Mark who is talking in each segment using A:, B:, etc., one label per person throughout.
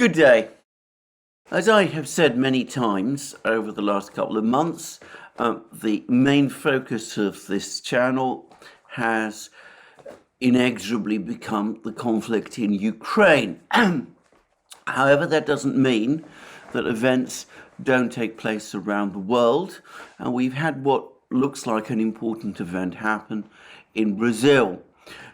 A: Good day. As I have said many times over the last couple of months, the main focus of this channel has inexorably become the conflict in Ukraine. However, that doesn't mean that events don't take place around the world, and we've had what looks like an important event happen in Brazil.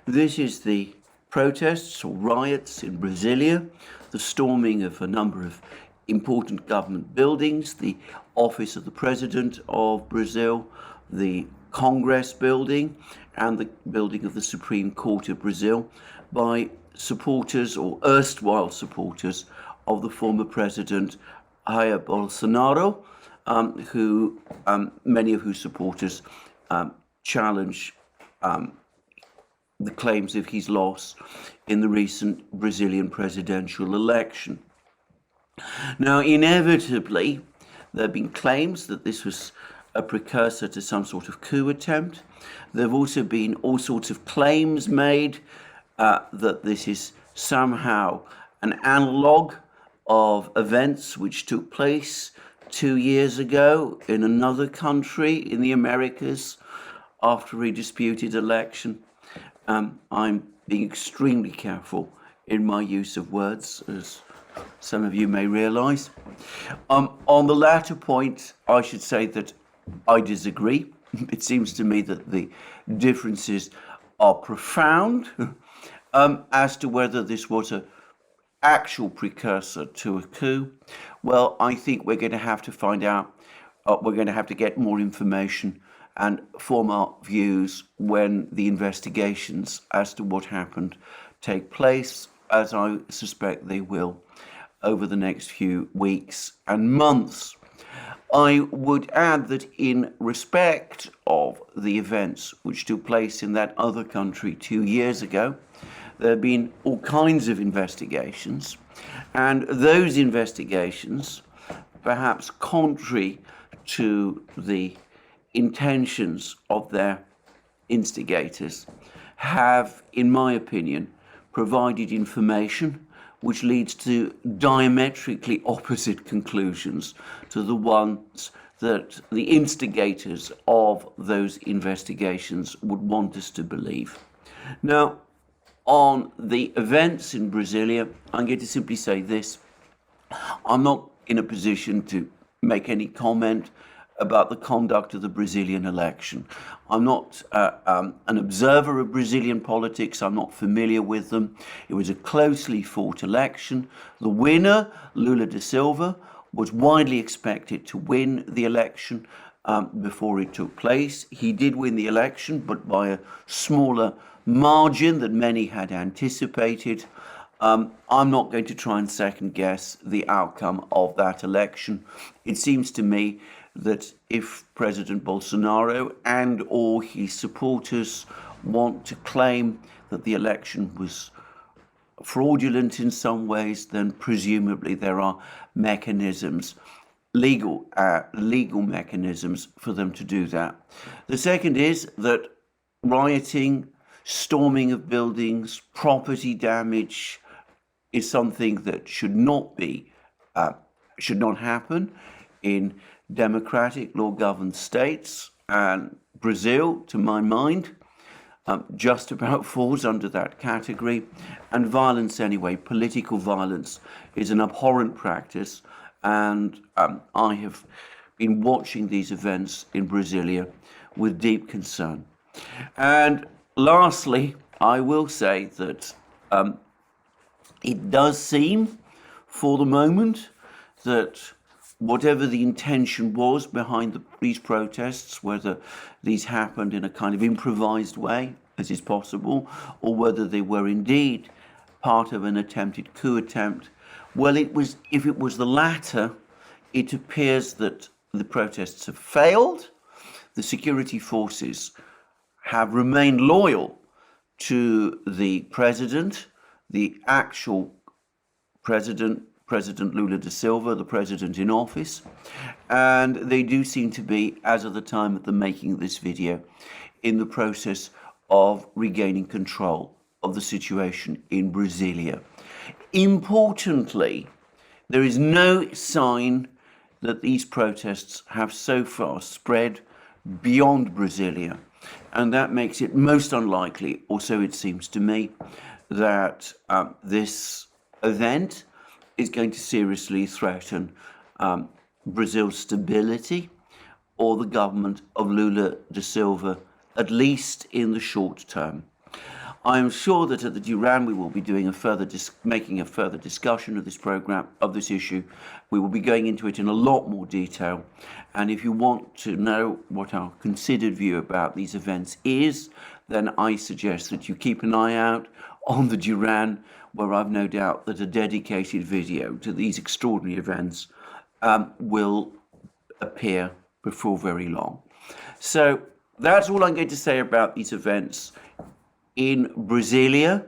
A: This is the protests or riots in Brasilia, the storming of a number of important government buildings, the office of the President of Brazil, the Congress building, and the building of the Supreme Court of Brazil by supporters or erstwhile supporters of the former President Jair Bolsonaro, who many of whose supporters challenge the claims of his loss in the recent Brazilian presidential election. Now, inevitably, there have been claims that this was a precursor to some sort of coup attempt. There have also been all sorts of claims made that this is somehow an analogue of events which took place 2 years ago in another country in the Americas after a disputed election. I'm being extremely careful in my use of words, as some of you may realize. On the latter point, I should say that I disagree. It seems to me that the differences are profound as to whether this was an actual precursor to a coup. Well, I think we're going to have to find out. We're going to have to get more information and form our views when the investigations as to what happened take place, as I suspect they will over the next few weeks and months. I would add that in respect of the events which took place in that other country 2 years ago, there have been all kinds of investigations, and those investigations, perhaps contrary to the intentions of their instigators, have, in my opinion, provided information which leads to diametrically opposite conclusions to the ones that the instigators of those investigations would want us to believe. Now, on the events in Brasilia, I'm going to simply say this. I'm not in a position to make any comment about the conduct of the Brazilian election. I'm not an observer of Brazilian politics. I'm not familiar with them. It was a closely fought election. The winner, Lula da Silva, was widely expected to win the election before it took place. He did win the election, but by a smaller margin than many had anticipated. I'm not going to try and second guess the outcome of that election. It seems to me that if President Bolsonaro and or his supporters want to claim that the election was fraudulent in some ways, then presumably there are mechanisms, legal mechanisms for them to do that. The second is that rioting, storming of buildings, property damage is something that should not happen in democratic law-governed states, and Brazil, to my mind, just about falls under that category. And violence anyway, political violence, is an abhorrent practice, and I have been watching these events in Brasilia with deep concern. And lastly, I will say that it does seem, for the moment, that whatever the intention was behind these protests, whether these happened in a kind of improvised way, as is possible, or whether they were indeed part of an attempted coup attempt, well, if it was the latter, it appears that the protests have failed. The security forces have remained loyal to the president, the actual President Lula da Silva, the president in office, and they do seem to be, as of the time of the making of this video, in the process of regaining control of the situation in Brasilia. Importantly, There is no sign that these protests have so far spread beyond Brasilia, and that makes it most unlikely, or so it seems to me, that this event is going to seriously threaten Brazil's stability or the government of Lula da Silva, at least in the short term. I am sure that at the Duran we will be doing making a further discussion of this program, of this issue. We will be going into it in a lot more detail. And if you want to know what our considered view about these events is, then I suggest that you keep an eye out on the Duran, where I've no doubt that a dedicated video to these extraordinary events will appear before very long. So that's all I'm going to say about these events in Brasilia,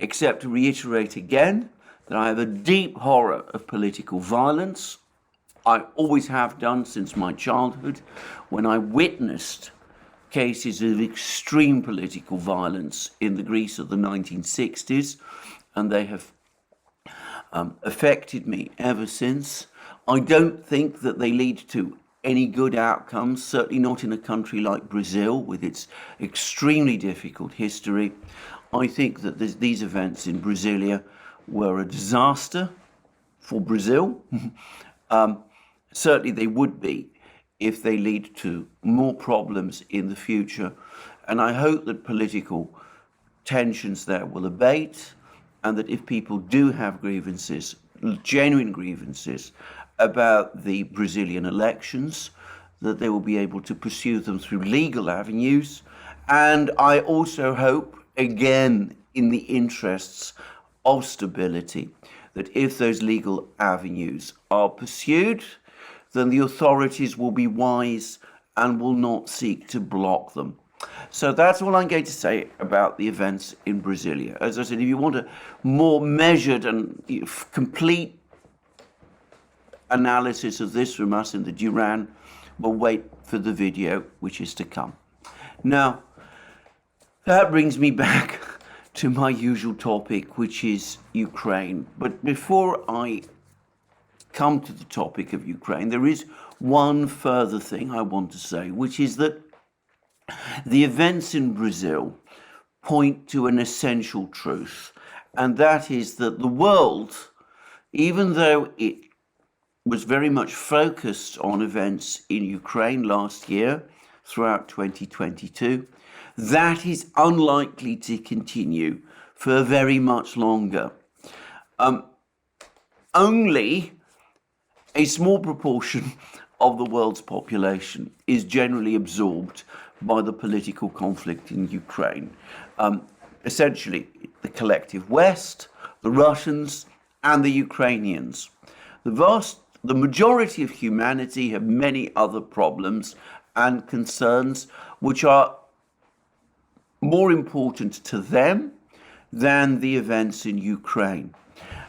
A: except to reiterate again that I have a deep horror of political violence. I always have done since my childhood, when I witnessed cases of extreme political violence in the Greece of the 1960s, and they have affected me ever since. I don't think that they lead to any good outcomes, certainly not in a country like Brazil with its extremely difficult history. I think that these events in Brasilia were a disaster for Brazil. Certainly they would be if they lead to more problems in the future. And I hope that political tensions there will abate, and that if people do have grievances, genuine grievances, about the Brazilian elections, that they will be able to pursue them through legal avenues. And I also hope, again, in the interests of stability, that if those legal avenues are pursued, then the authorities will be wise and will not seek to block them. So that's all I'm going to say about the events in Brasilia. As I said, if you want a more measured and complete analysis of this from us in the Duran, we'll wait for the video which is to come. Now, that brings me back to my usual topic, which is Ukraine. But before I come to the topic of Ukraine, there is one further thing I want to say, which is that the events in Brazil point to an essential truth, and that is that the world, even though it was very much focused on events in Ukraine last year, throughout 2022, that is unlikely to continue for very much longer. Only a small proportion of the world's population is generally absorbed by the political conflict in Ukraine. Essentially, the collective West, the Russians, and the Ukrainians. The majority of humanity have many other problems and concerns which are more important to them than the events in Ukraine.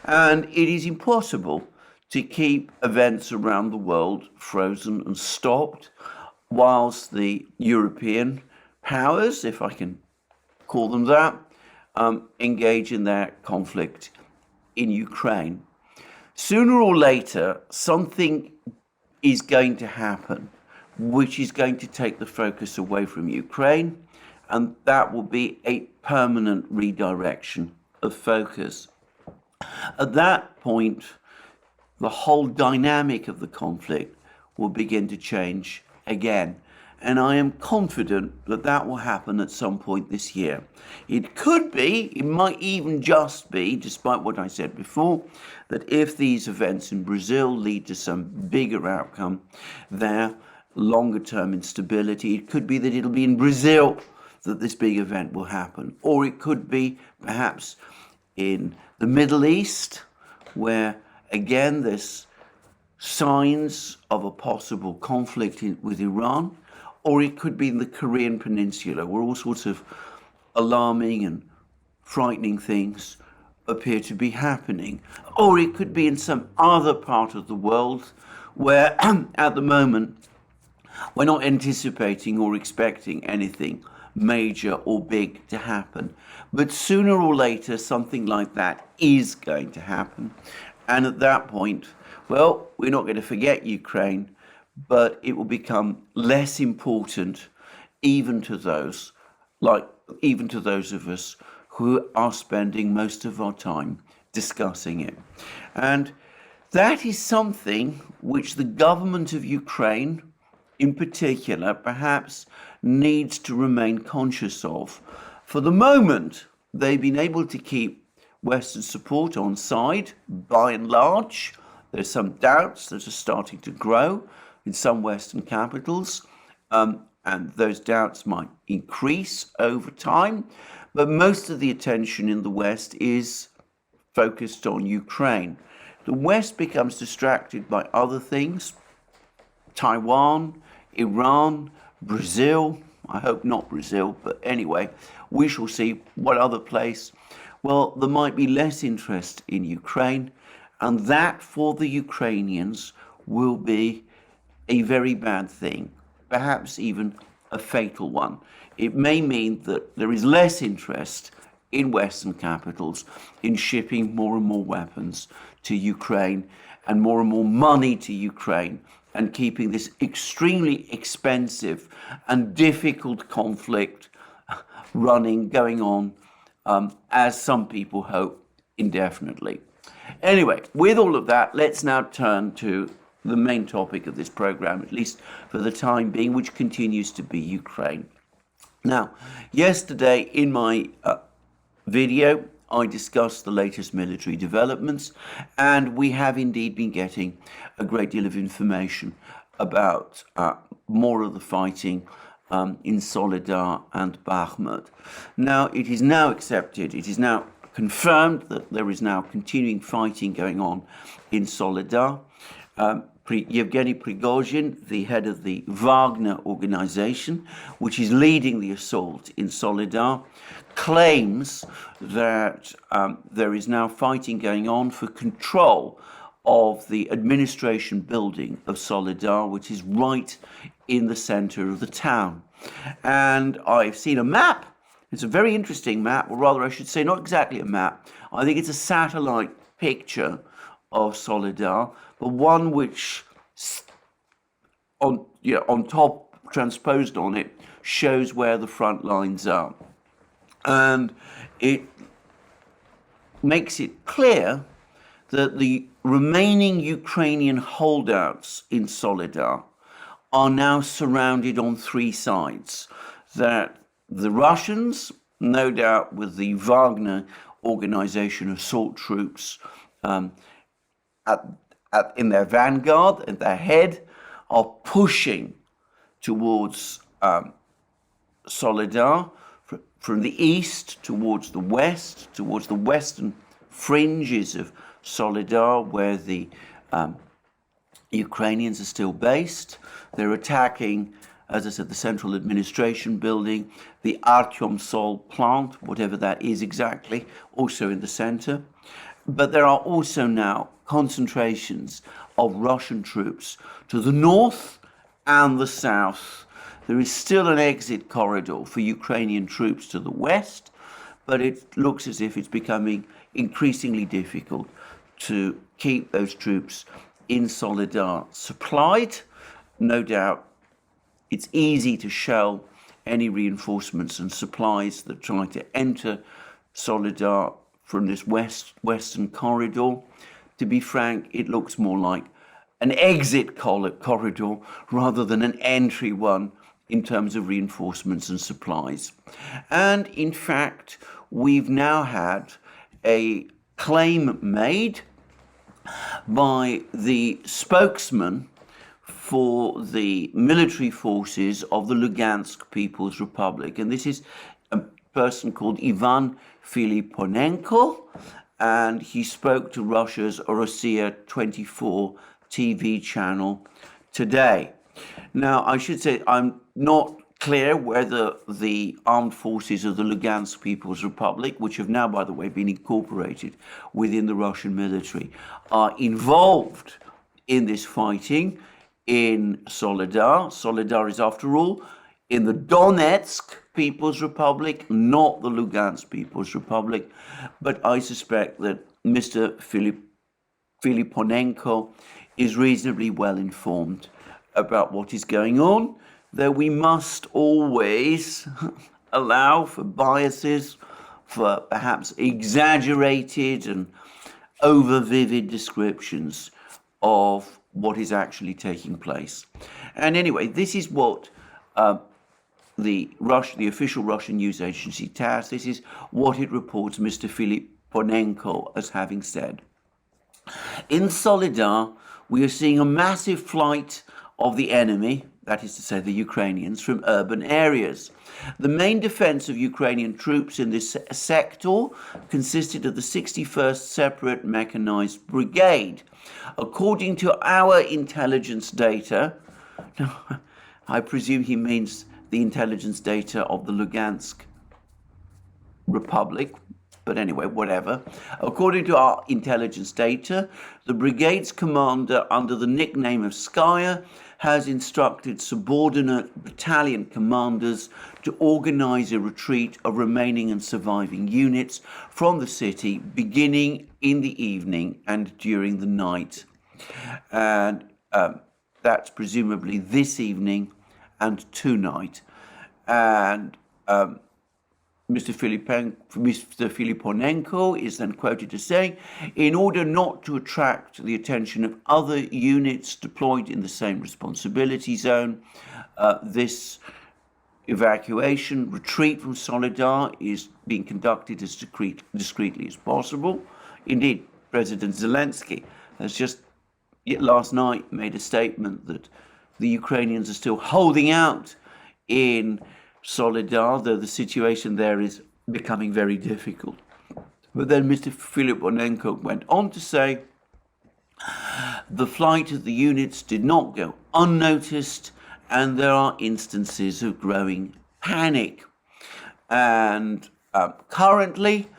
A: And it is impossible to keep events around the world frozen and stopped whilst the European powers, if I can call them that, engage in their conflict in Ukraine. Sooner or later, something is going to happen which is going to take the focus away from Ukraine, and that will be a permanent redirection of focus. At that point, the whole dynamic of the conflict will begin to change again. And I am confident that that will happen at some point this year. It could be, it might even just be, despite what I said before, that if these events in Brazil lead to some bigger outcome there, longer term instability, it could be that it'll be in Brazil that this big event will happen. Or it could be perhaps in the Middle East, where again there's signs of a possible conflict with Iran. Or it could be in the Korean Peninsula, where all sorts of alarming and frightening things appear to be happening. Or it could be in some other part of the world where at the moment we're not anticipating or expecting anything major or big to happen. But sooner or later, something like that is going to happen. And at that point, well, we're not going to forget Ukraine, but it will become less important even to those, even to those of us who are spending most of our time discussing it. And that is something which the government of Ukraine, in particular, perhaps needs to remain conscious of. For the moment, they've been able to keep Western support on side, by and large. There's some doubts that are starting to grow in some Western capitals, and those doubts might increase over time. But most of the attention in the West is focused on Ukraine. The West becomes distracted by other things: Taiwan, Iran, Brazil. I hope not Brazil, but anyway, we shall see what other place. Well, there might be less interest in Ukraine, and that for the Ukrainians will be a very bad thing, perhaps even a fatal one. It may mean that there is less interest in Western capitals in shipping more and more weapons to Ukraine and more money to Ukraine, and keeping this extremely expensive and difficult conflict going on, as some people hope, indefinitely. Anyway, with all of that, let's now turn to the main topic of this program, at least for the time being, which continues to be Ukraine. Now, yesterday in my video, I discussed the latest military developments, and we have indeed been getting a great deal of information about more of the fighting in Soledar and Bakhmut. Now, it is now accepted, it is now confirmed that there is now continuing fighting going on in Soledar. Yevgeny Prigozhin, the head of the Wagner organization, which is leading the assault in Soledar, claims that there is now fighting going on for control of the administration building of Soledar, which is right in the center of the town. And I've seen a map. It's a very interesting map, or rather I should say not exactly a map. I think it's a satellite picture of Soledar, but one which on top, transposed on it, shows where the front lines are. And it makes it clear that the remaining Ukrainian holdouts in Soledar are now surrounded on three sides. That the Russians, no doubt with the Wagner organization assault troops in their vanguard, at their head, are pushing towards Soledar from the east towards the west, towards the western fringes of Soledar, where the Ukrainians are still based. They're attacking, as I said, the central administration building, the Artyomsol plant, whatever that is exactly, also in the center. But there are also now concentrations of Russian troops to the north and the south. There is still an exit corridor for Ukrainian troops to the west, but it looks as if it's becoming increasingly difficult to keep those troops in Soledar supplied. No doubt it's easy to shell any reinforcements and supplies that try to enter Soledar from this western corridor. To be frank, it looks more like an exit corridor rather than an entry one in terms of reinforcements and supplies. And in fact, we've now had a claim made by the spokesman for the military forces of the Lugansk People's Republic. And this is a person called Ivan Filiponenko, and he spoke to Russia's Rossiya 24 TV channel today. Now, I should say I'm not clear whether the armed forces of the Lugansk People's Republic, which have now, by the way, been incorporated within the Russian military, are involved in this fighting in Soledar. Soledar is, after all, in the Donetsk People's Republic, not the Lugansk People's Republic. But I suspect that Mr. Filiponenko is reasonably well informed about what is going on, though we must always allow for biases, for perhaps exaggerated and over-vivid descriptions of what is actually taking place. And anyway, this is what the official Russian news agency TASS, this is what it reports Mr. Filiponenko as having said. In Soledar, we are seeing a massive flight of the enemy, that is to say the Ukrainians, from urban areas. The main defense of Ukrainian troops in this sector consisted of the 61st Separate Mechanized Brigade. According to our intelligence data, I presume he means the intelligence data of the Lugansk Republic, but anyway, whatever. According to our intelligence data, the brigade's commander, under the nickname of Skya, has instructed subordinate battalion commanders to organize a retreat of remaining and surviving units from the city, beginning in the evening and during the night. And that's presumably this evening and tonight. And Mr. Filiponenko is then quoted as saying, in order not to attract the attention of other units deployed in the same responsibility zone, this evacuation, retreat from Soledar is being conducted as discreetly as possible. Indeed, President Zelensky has just last night made a statement that the Ukrainians are still holding out in Soledar, though the situation there is becoming very difficult. But then Mr. Filiponenko went on to say, the flight of the units did not go unnoticed, and there are instances of growing panic. And currently,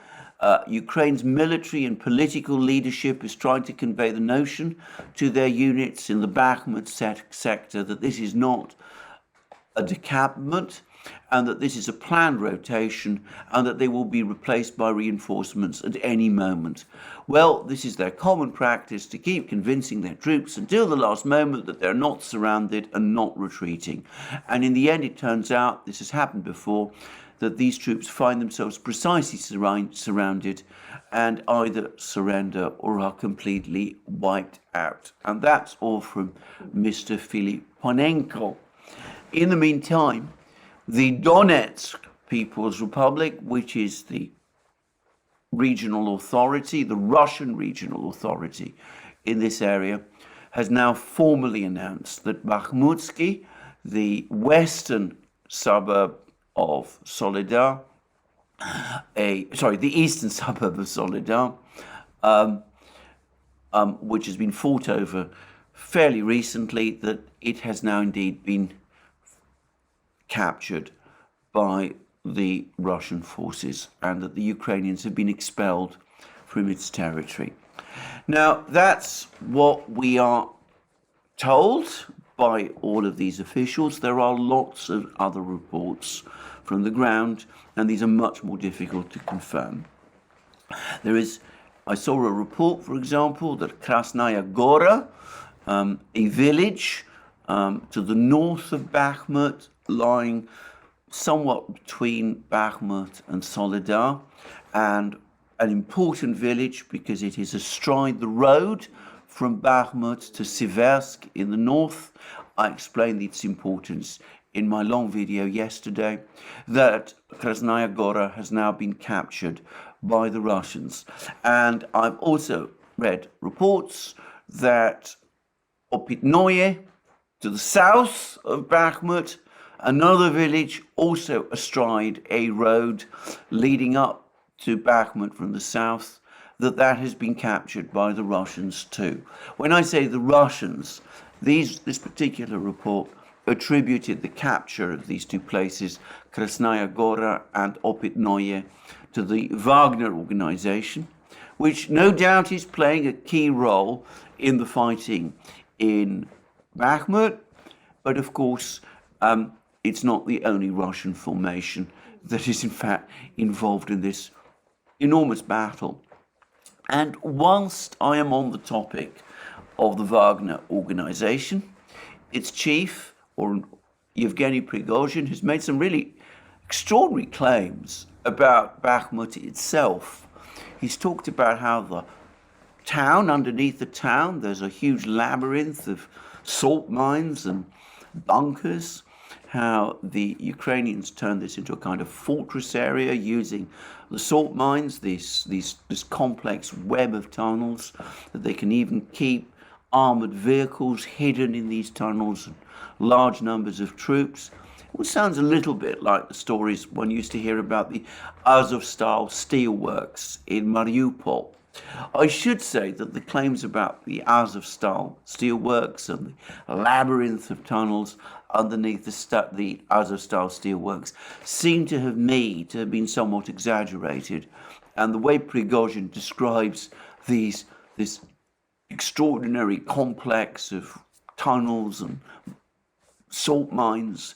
A: Ukraine's military and political leadership is trying to convey the notion to their units in the Bakhmut sector that this is not a decampment, and that this is a planned rotation, and that they will be replaced by reinforcements at any moment. Well, this is their common practice, to keep convincing their troops until the last moment that they're not surrounded and not retreating. And in the end, it turns out, this has happened before, that these troops find themselves precisely surrounded and either surrender or are completely wiped out. And that's all from Mr. Filiponenko. In the meantime, the Donetsk People's Republic, which is the regional authority, the Russian regional authority in this area, has now formally announced that Bakhmutsky, the western suburb of Soledar, the eastern suburb of Soledar, which has been fought over fairly recently, that it has now indeed been captured by the Russian forces, and that the Ukrainians have been expelled from its territory. Now, that's what we are told by all of these officials. There are lots of other reports from the ground, and these are much more difficult to confirm. I saw a report, for example, that Krasnaya Gora, a village to the north of Bakhmut, lying somewhat between Bakhmut and Soledar, and an important village because it is astride the road from Bakhmut to Siversk in the north. I explained its importance in my long video yesterday, that Krasnaya Gora has now been captured by the Russians. And I've also read reports that Opitnoye, to the south of Bakhmut, another village also astride a road leading up to Bakhmut from the south, that has been captured by the Russians too. When I say the Russians, this particular report attributed the capture of these two places, Krasnaya Gora and Opitnoye, to the Wagner organization, which no doubt is playing a key role in the fighting in Bakhmut, but of course it's not the only Russian formation that is in fact involved in this enormous battle. And whilst I am on the topic of the Wagner organization, its chief, or Yevgeny Prigozhin, has made some really extraordinary claims about Bakhmut itself. He's talked about how the town, underneath the town, there's a huge labyrinth of salt mines and bunkers, how the Ukrainians turned this into a kind of fortress area using the salt mines, this complex web of tunnels, that they can even keep armored vehicles hidden in these tunnels and large numbers of troops. It sounds a little bit like the stories one used to hear about the Azovstal steelworks in Mariupol. I should say that the claims about the Azovstal steelworks and the labyrinth of tunnels underneath the Azovstal steelworks seem to have been somewhat exaggerated. And the way Prigozhin describes this extraordinary complex of tunnels and salt mines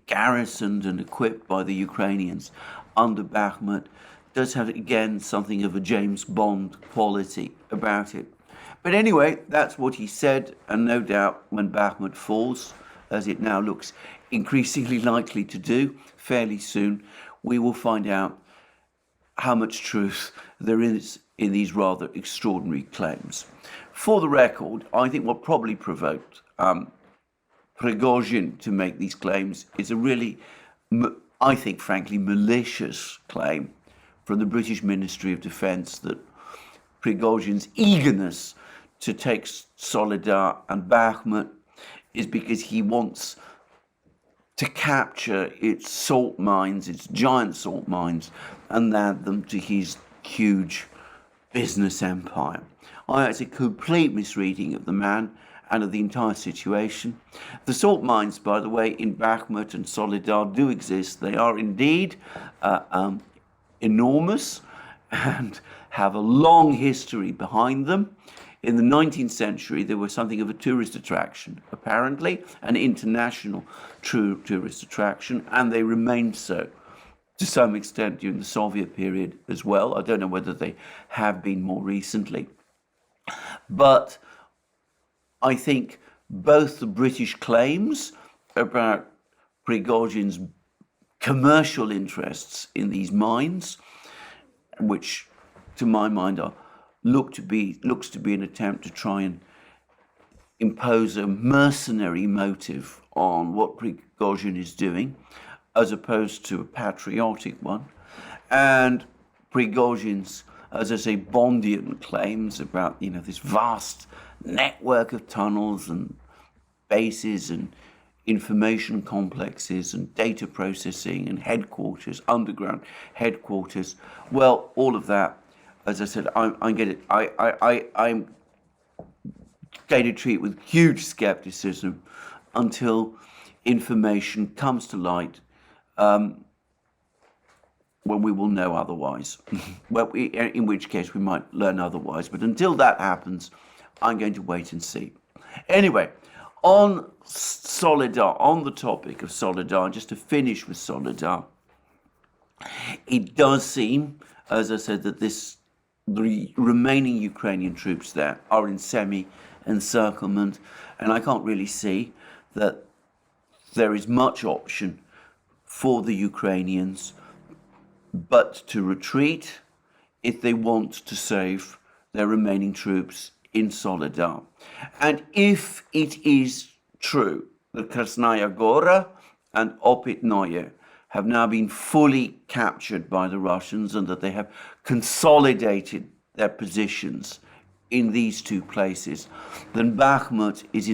A: garrisoned and equipped by the Ukrainians under Bakhmut does have, again, something of a James Bond quality about it. But anyway, that's what he said, and no doubt when Bakhmut falls, as it now looks increasingly likely to do fairly soon, we will find out how much truth there is in these rather extraordinary claims. For the record, I think what probably provoked Prigozhin to make these claims is a really, I think, frankly, malicious claim from the British Ministry of Defence that Prigozhin's eagerness to take Soledar and Bakhmut is because he wants to capture its salt mines, its giant salt mines, and add them to his huge business empire. It's a complete misreading of the man and of the entire situation. The salt mines, by the way, in Bakhmut and Soledar do exist. They are indeed enormous and have a long history behind them. In the 19th century, they were something of a tourist attraction, apparently, an international tourist attraction, and they remained so to some extent during the Soviet period as well. I don't know whether they have been more recently. But I think both the British claims about Prigozhin's commercial interests in these mines, which to my mind looks to be an attempt to try and impose a mercenary motive on what Prigozhin is doing, as opposed to a patriotic one, and Prigozhin's, as I say, Bondian claims about this vast network of tunnels and bases and information complexes and data processing and headquarters, underground headquarters. Well, all of that, as I said, I'm going to treat with huge skepticism until information comes to light, when we will know otherwise. Well, in which case we might learn otherwise. But until that happens, I'm going to wait and see. Anyway, on Soledar, on the topic of Soledar, just to finish with Soledar, it does seem, as I said, that the remaining Ukrainian troops there are in semi-encirclement, and I can't really see that there is much option for the Ukrainians but to retreat if they want to save their remaining troops in Soledar. And if it is true that Krasnaya Gora and Opitnoye have now been fully captured by the Russians and that they have consolidated their positions in these two places, then Bakhmut is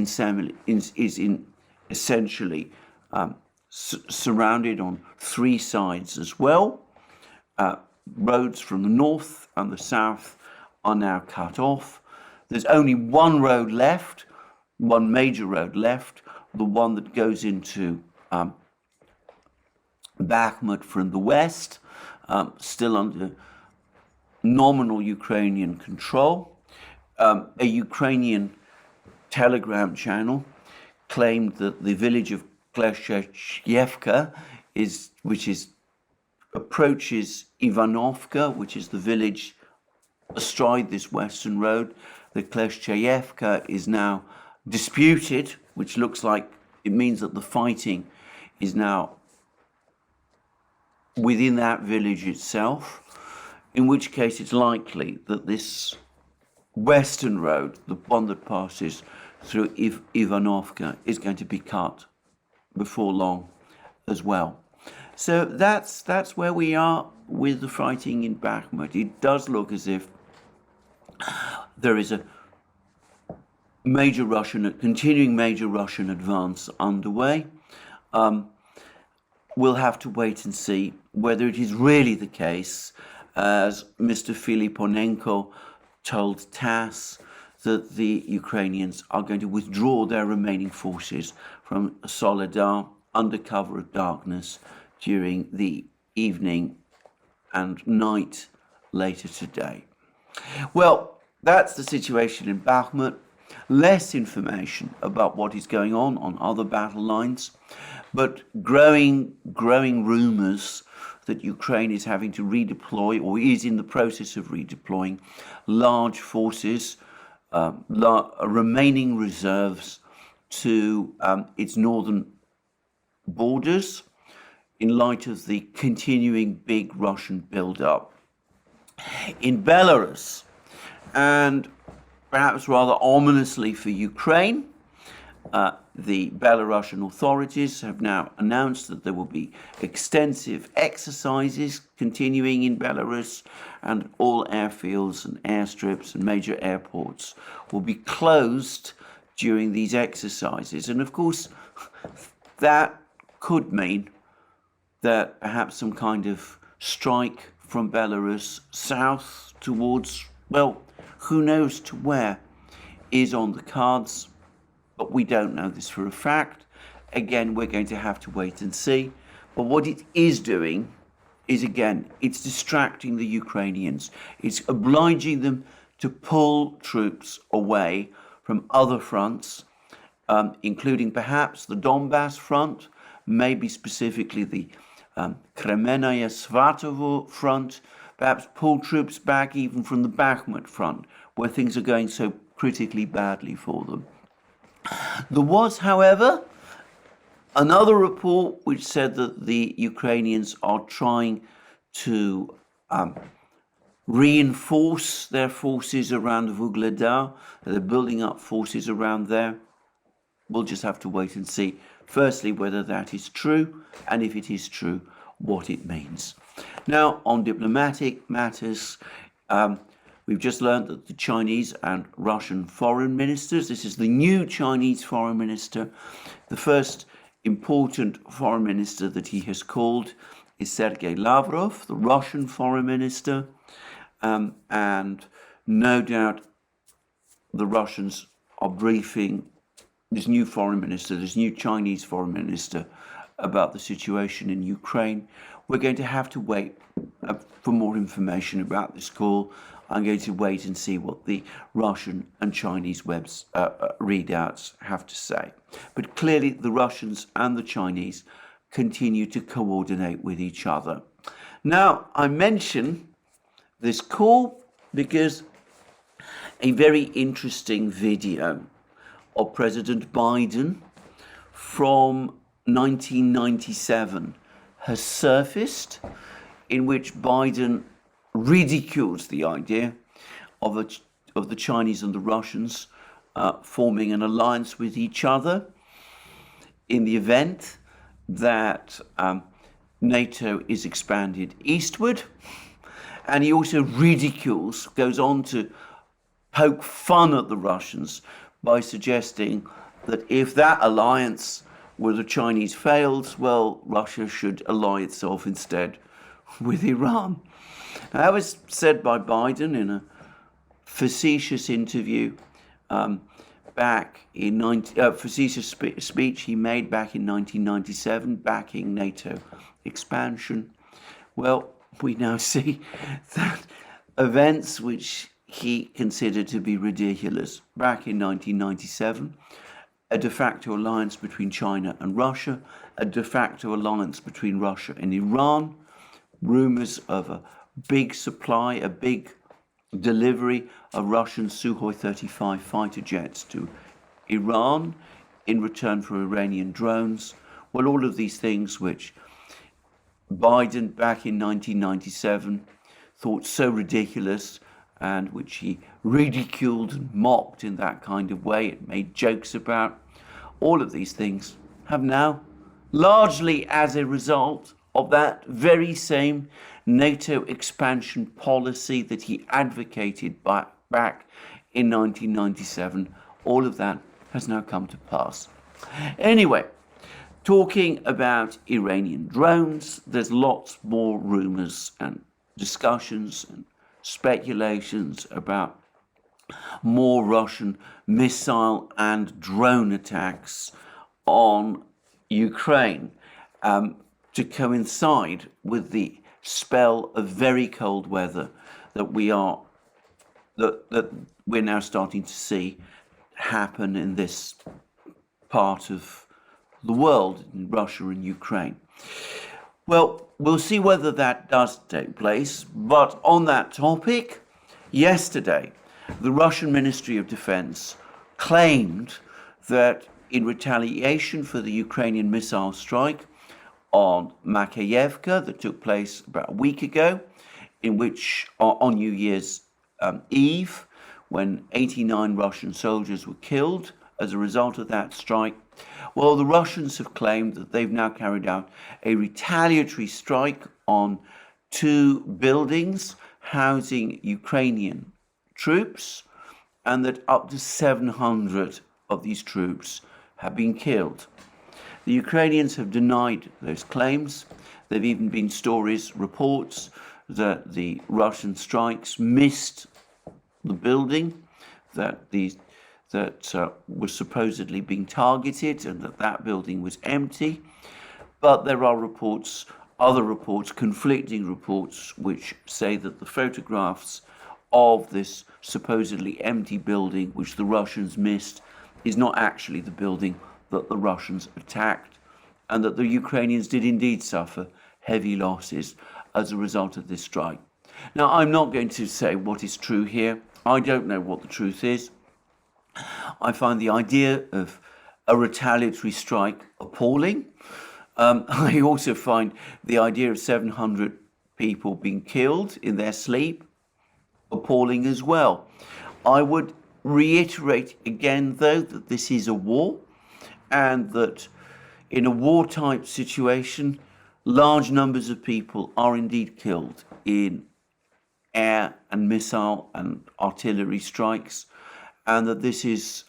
A: essentially surrounded on three sides as well. Roads from the north and the south are now cut off. There's only one road left, one major road left, the one that goes into Bakhmut from the west, still under nominal Ukrainian control. A Ukrainian telegram channel claimed that the village of Kleshchevka which approaches Ivanovka, which is the village astride this western road. The Kleshchayevka is now disputed, which looks like it means that the fighting is now within that village itself, in which case it's likely that this western road, the one that passes through Ivanovka, is going to be cut before long as well. So that's where we are with the fighting in Bakhmut. It does look as if there is a continuing major Russian advance underway. We'll have to wait and see whether it is really the case, as Mr. Filiponenko told TASS, that the Ukrainians are going to withdraw their remaining forces from Soledar under cover of darkness during the evening and night later today. Well, that's the situation in Bakhmut. Less information about what is going on other battle lines, but growing rumors that Ukraine is having to redeploy, or is in the process of redeploying, large forces, remaining reserves to its northern borders in light of the continuing big Russian build-up in Belarus. And perhaps rather ominously for Ukraine, the Belarusian authorities have now announced that there will be extensive exercises continuing in Belarus, and all airfields and airstrips and major airports will be closed during these exercises. And of course, that could mean that perhaps some kind of strike from Belarus south towards, well, who knows to where, is on the cards. But we don't know this for a fact. Again, we're going to have to wait and see. But what it is doing is, again, it's distracting the Ukrainians. It's obliging them to pull troops away from other fronts, including perhaps the Donbass front, maybe specifically the Kremenaya Svatovo front, perhaps pull troops back even from the Bakhmut front, where things are going so critically badly for them. There was, however, another report which said that the Ukrainians are trying to reinforce their forces around Vuhledar. They're building up forces around there. We'll just have to wait and see, firstly, whether that is true, and if it is true, what it means. Now, on diplomatic matters, we've just learned that the Chinese and Russian foreign ministers, this is the new Chinese foreign minister, the first important foreign minister that he has called is Sergei Lavrov, the Russian foreign minister, and no doubt the Russians are briefing this new foreign minister, this new Chinese foreign minister, about the situation in Ukraine. We're going to have to wait for more information about this call. I'm going to wait and see what the Russian and Chinese readouts have to say. But clearly the Russians and the Chinese continue to coordinate with each other. Now, I mention this call because a very interesting video of President Biden from 1997 has surfaced, in which Biden ridicules the idea of the Chinese and the Russians forming an alliance with each other in the event that NATO is expanded eastward. And he also goes on to poke fun at the Russians by suggesting that if that alliance with the Chinese fails, well, Russia should ally itself instead with Iran. Now, that was said by Biden in a facetious interview facetious speech he made back in 1997, backing NATO expansion. Well, we now see that events which he considered to be ridiculous back in 1997, a de facto alliance between China and Russia, a de facto alliance between Russia and Iran, rumors of a big supply, a big delivery of Russian Sukhoi 35 fighter jets to Iran in return for Iranian drones. Well, all of these things which Biden back in 1997 thought so ridiculous and which he ridiculed and mocked in that kind of way, it made jokes about, all of these things have now, largely as a result of that very same NATO expansion policy that he advocated back in 1997, all of that has now come to pass. Anyway, talking about Iranian drones, there's lots more rumors and discussions and speculations about more Russian missile and drone attacks on Ukraine to coincide with the spell of very cold weather that we're now starting to see happen in this part of the world, in Russia and Ukraine. Well, we'll see whether that does take place, but on that topic, yesterday, the Russian Ministry of Defense claimed that in retaliation for the Ukrainian missile strike on Makeyevka that took place about a week ago, in which on New Year's Eve, when 89 Russian soldiers were killed as a result of that strike, well, the Russians have claimed that they've now carried out a retaliatory strike on 2 buildings housing Ukrainian troops, and that up to 700 of these troops have been killed. The Ukrainians have denied those claims. There have even been reports that the Russian strikes missed the building that was supposedly being targeted, and that building was empty. But there are other reports, conflicting reports, which say that the photographs of this supposedly empty building, which the Russians missed, is not actually the building that the Russians attacked, and that the Ukrainians did indeed suffer heavy losses as a result of this strike. Now, I'm not going to say what is true here. I don't know what the truth is. I find the idea of a retaliatory strike appalling. I also find the idea of 700 people being killed in their sleep appalling as well. I would reiterate again, though, that this is a war, and that in a war-type situation, large numbers of people are indeed killed in air and missile and artillery strikes, and that this is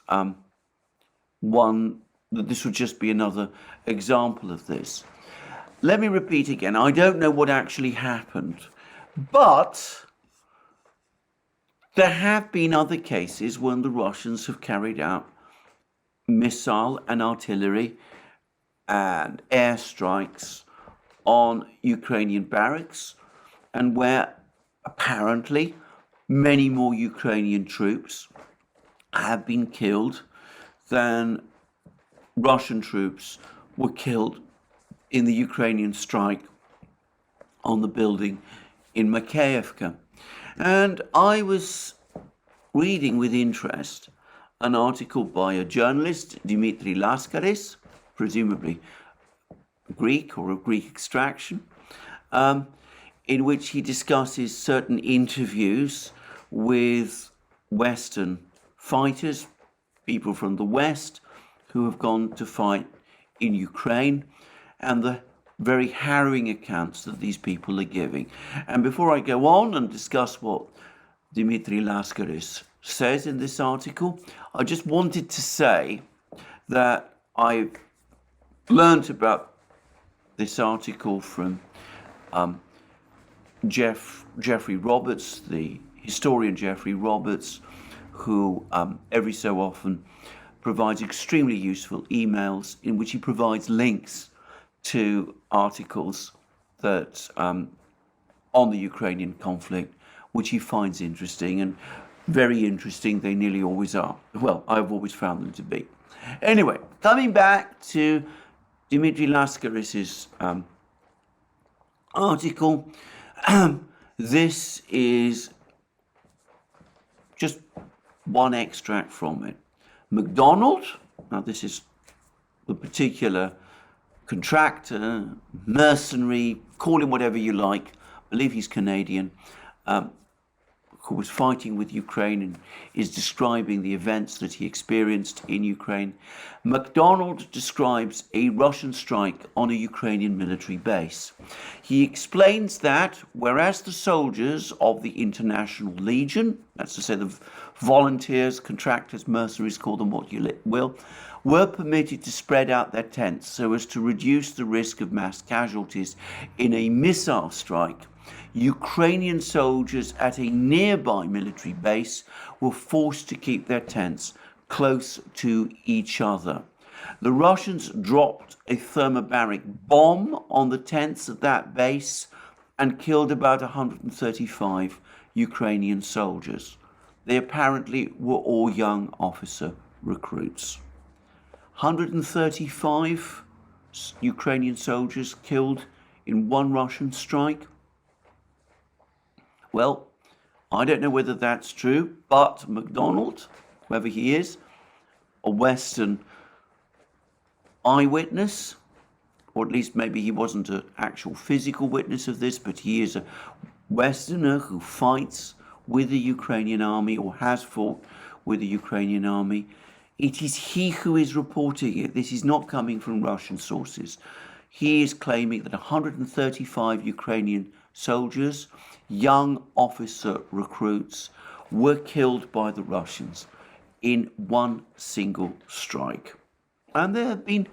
A: this would just be another example of this. Let me repeat again, I don't know what actually happened, but there have been other cases when the Russians have carried out missile and artillery and air strikes on Ukrainian barracks, and where apparently many more Ukrainian troops have been killed than Russian troops were killed in the Ukrainian strike on the building in Makeyevka. And I was reading with interest an article by a journalist, Dimitri Laskaris, presumably Greek or of Greek extraction, in which he discusses certain interviews with Western fighters, people from the West who have gone to fight in Ukraine, and the very harrowing accounts that these people are giving. And before I go on and discuss what Dimitri Laskaris says in this article, I just wanted to say that I've learned about this article from Jeffrey Roberts, the historian Jeffrey Roberts, who every so often provides extremely useful emails in which he provides links to articles that on the Ukrainian conflict, which he finds interesting, and very interesting they nearly always are. Well, I've always found them to be. Anyway, coming back to Dimitri Laskaris's article, this is just one extract from it. MacDonald, now this is the particular contractor, mercenary, call him whatever you like, I believe he's Canadian, who was fighting with Ukraine and is describing the events that he experienced in Ukraine. MacDonald describes a Russian strike on a Ukrainian military base. He explains that whereas the soldiers of the International Legion, that's to say the volunteers, contractors, mercenaries, call them what you will, were permitted to spread out their tents so as to reduce the risk of mass casualties in a missile strike, Ukrainian soldiers at a nearby military base were forced to keep their tents close to each other. The Russians dropped a thermobaric bomb on the tents at that base and killed about 135 Ukrainian soldiers. They apparently were all young officer recruits. 135 Ukrainian soldiers killed in one Russian strike. Well, I don't know whether that's true, but MacDonald, whoever he is, a Western eyewitness, or at least maybe he wasn't an actual physical witness of this, but he is a Westerner who fights with the Ukrainian army or has fought with the Ukrainian army. It is he who is reporting it. This is not coming from Russian sources. He is claiming that 135 Ukrainian soldiers, young officer recruits, were killed by the Russians in one single strike. And there have been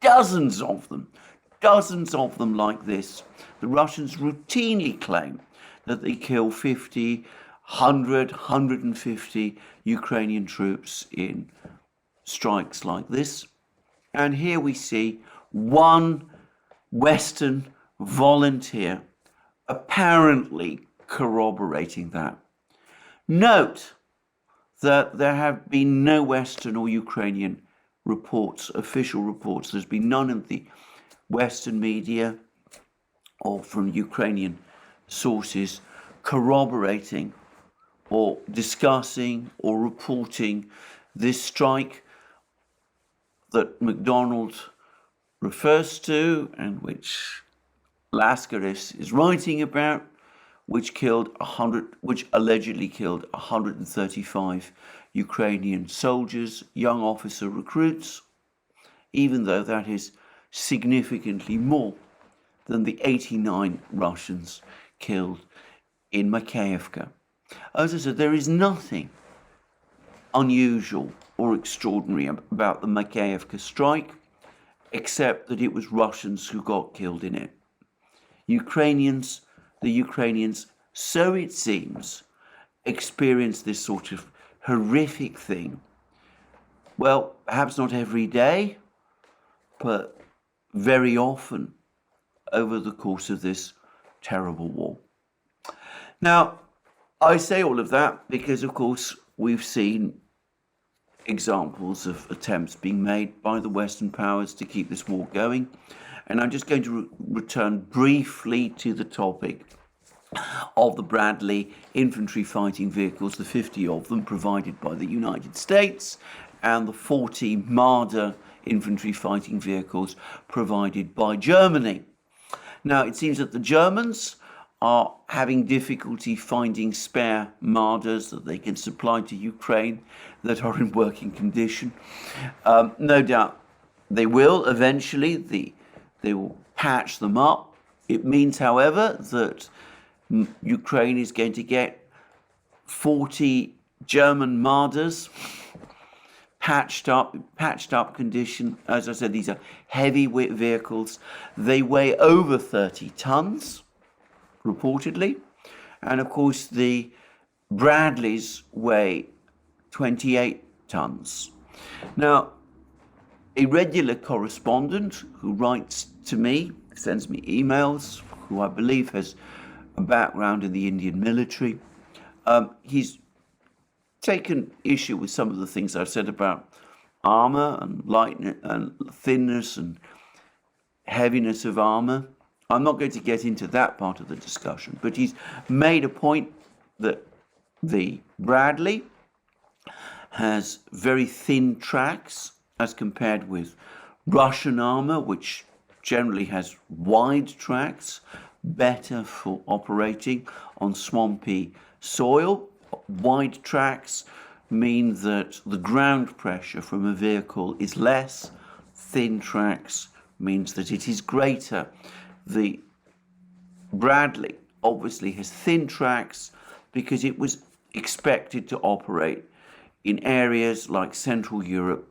A: dozens of them like this. The Russians routinely claim that they kill 50, 100, 150 Ukrainian troops in strikes like this. And here we see one Western volunteer apparently corroborating that. Note that there have been no Western or Ukrainian reports, official reports. There's been none in the Western media or from Ukrainian sources corroborating or discussing or reporting this strike that MacDonald refers to and which Mercouris is writing about, which allegedly killed 135 Ukrainian soldiers, young officer recruits, even though that is significantly more than the 89 Russians killed in Makeyevka. As I said, there is nothing unusual or extraordinary about the Makeyevka strike, except that it was Russians who got killed in it. The Ukrainians, so it seems, experienced this sort of horrific thing. Well, perhaps not every day, but very often over the course of this terrible war. Now, I say all of that because, of course, we've seen examples of attempts being made by the Western powers to keep this war going. And I'm just going to return briefly to the topic of the Bradley infantry fighting vehicles, the 50 of them provided by the United States, and the 40 Marder infantry fighting vehicles provided by Germany. Now, it seems that the Germans are having difficulty finding spare Marders that they can supply to Ukraine that are in working condition. No doubt they will eventually. They will patch them up. It means, however, that Ukraine is going to get 40 German Marders patched up condition. As I said, these are heavyweight vehicles. They weigh over 30 tons, reportedly. And of course, the Bradleys weigh 28 tons. Now, a regular correspondent who writes to me, sends me emails, who I believe has a background in the Indian military, he's taken issue with some of the things I've said about armor and lightness and thinness and heaviness of armor. I'm not going to get into that part of the discussion, but he's made a point that The Bradley has very thin tracks as compared with Russian armor, which generally has wide tracks, better for operating on swampy soil. Wide tracks mean that the ground pressure from a vehicle is less. Thin tracks means that it is greater. The Bradley obviously has thin tracks because it was expected to operate in areas like Central Europe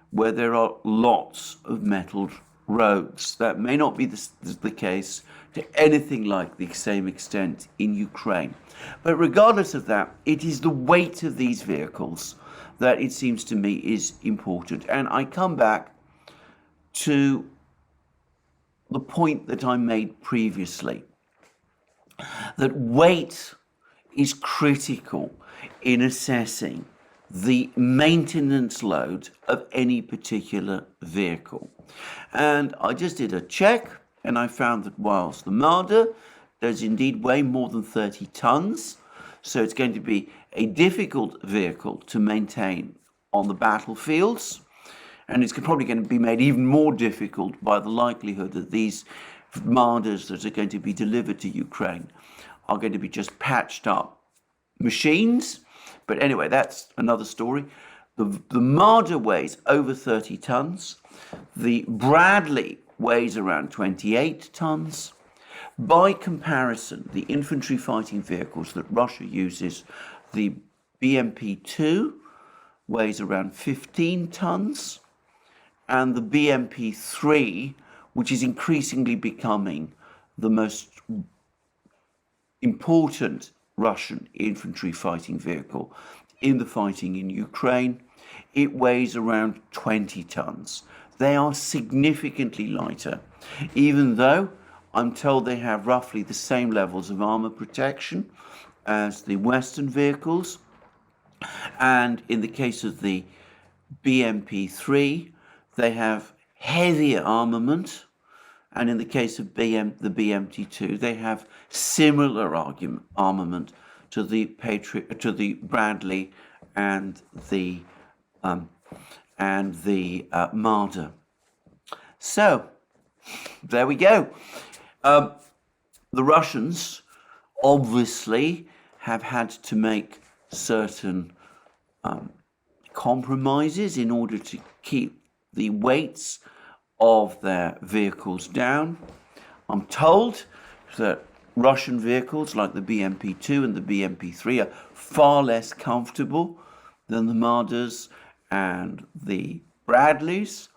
A: where there are lots of metalled roads. That may not be the case to anything like the same extent in Ukraine. But regardless of that, it is the weight of these vehicles that it seems to me is important. And I come back to the point that I made previously, that weight is critical in assessing the maintenance load of any particular vehicle. And I just did a check, and I found that whilst the Marder does indeed weigh more than 30 tons, so it's going to be a difficult vehicle to maintain on the battlefields, and it's probably going to be made even more difficult by the likelihood that these Marders that are going to be delivered to Ukraine are going to be just patched up machines. But anyway, that's another story. The Marder weighs over 30 tons. The Bradley weighs around 28 tons. By comparison, the infantry fighting vehicles that Russia uses, the BMP-2 weighs around 15 tons, and the BMP-3, which is increasingly becoming the most important Russian infantry fighting vehicle in the fighting in Ukraine, it weighs around 20 tons. They are significantly lighter, even though I'm told they have roughly the same levels of armor protection as the Western vehicles. And in the case of the BMP-3, they have heavier armament. And in the case of the BMT-2, they have similar armament to the Bradley and the Marder. So there we go. The Russians obviously have had to make certain compromises in order to keep the weights of their vehicles down. I'm told that Russian vehicles like the BMP-2 and the BMP-3 are far less comfortable than the Marders and the Bradleys.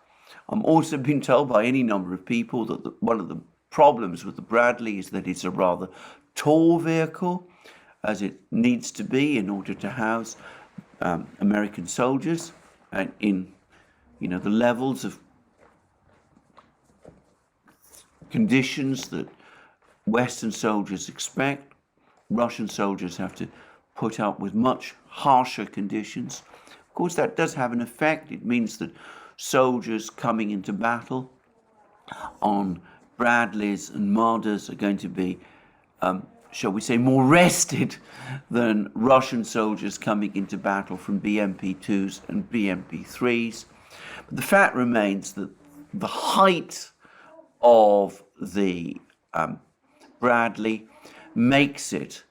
A: I'm also been told by any number of people that one of the problems with the Bradley is that it's a rather tall vehicle, as it needs to be in order to house American soldiers, and in the levels of conditions that Western soldiers expect, Russian soldiers have to put up with much harsher conditions. Of course, that does have an effect. It means that soldiers coming into battle on Bradleys and Marders are going to be, shall we say, more rested than Russian soldiers coming into battle from BMP-2s and BMP-3s. But the fact remains that the height of the Bradley makes it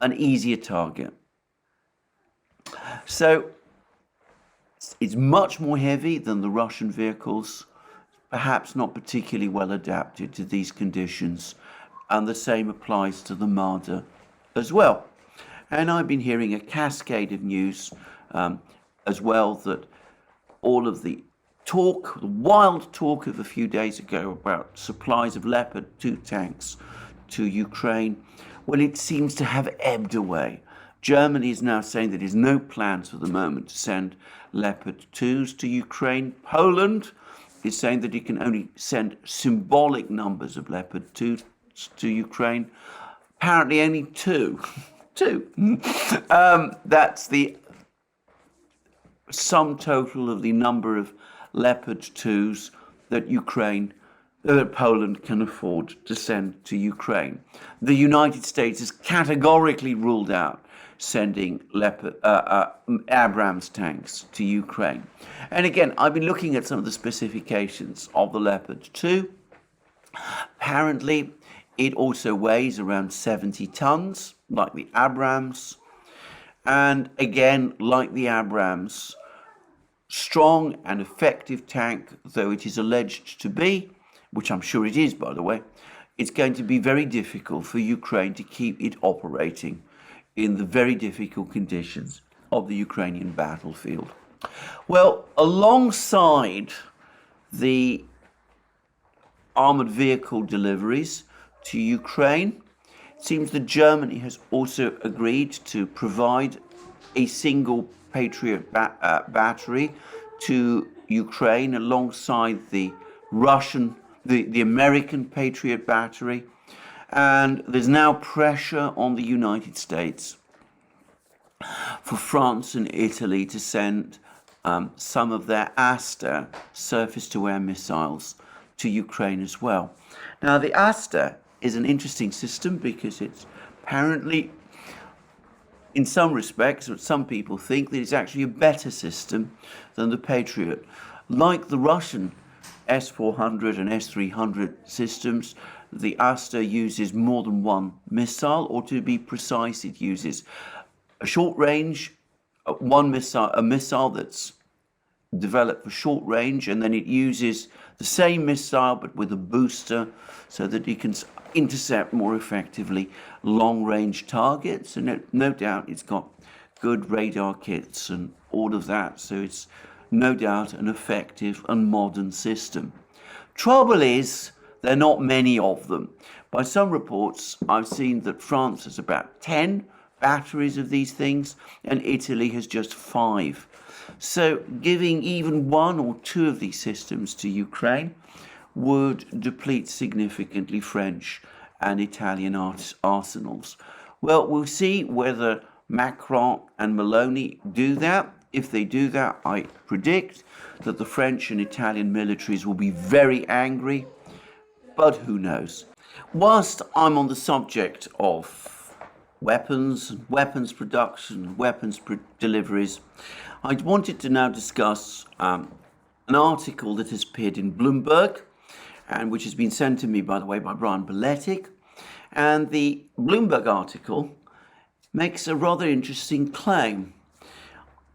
A: an easier target. So it's much more heavy than the Russian vehicles, perhaps not particularly well adapted to these conditions, and the same applies to the Marder as well. And I've been hearing a cascade of news as well, that all of the wild talk of a few days ago about supplies of Leopard 2 tanks to Ukraine, well, it seems to have ebbed away. Germany is now saying that it has no plans for the moment to send Leopard 2s to Ukraine. Poland is saying that it can only send symbolic numbers of Leopard 2s to Ukraine. Apparently only two. That's the sum total of the number of Leopard 2s that Poland can afford to send to Ukraine. The United States has categorically ruled out sending Abrams tanks to Ukraine. And again, I've been looking at some of the specifications of the Leopard 2. Apparently, it also weighs around 70 tons, like the Abrams. And again, like the Abrams, strong and effective tank, though it is alleged to be, which I'm sure it is, by the way, it's going to be very difficult for Ukraine to keep it operating in the very difficult conditions of the Ukrainian battlefield. Well, alongside the armored vehicle deliveries to Ukraine, it seems that Germany has also agreed to provide a single Patriot battery to Ukraine alongside the American Patriot battery. And there's now pressure on the United States for France and Italy to send some of their Aster surface-to-air missiles to Ukraine as well. Now, the Aster is an interesting system because it's apparently, in some respects, what some people think, that it's actually a better system than the Patriot. Like the Russian S-400 and S-300 systems, the Aster uses more than one missile, or to be precise, it uses a short range, a missile that's developed for short range, and then it uses the same missile but with a booster so that it can intercept more effectively long-range targets. And no doubt it's got good radar kits and all of that, so it's no doubt an effective and modern system. Trouble is, there are not many of them. By some reports, I've seen that France has about 10 batteries of these things, and Italy has just 5. So giving even 1 or 2 of these systems to Ukraine would deplete significantly French and Italian arsenals. Well, we'll see whether Macron and Meloni do that. If they do that, I predict that the French and Italian militaries will be very angry, but who knows. Whilst I'm on the subject of weapons production, deliveries, I wanted to now discuss an article that has appeared in Bloomberg, and which has been sent to me, by the way, by Brian Beletic. And the Bloomberg article makes a rather interesting claim.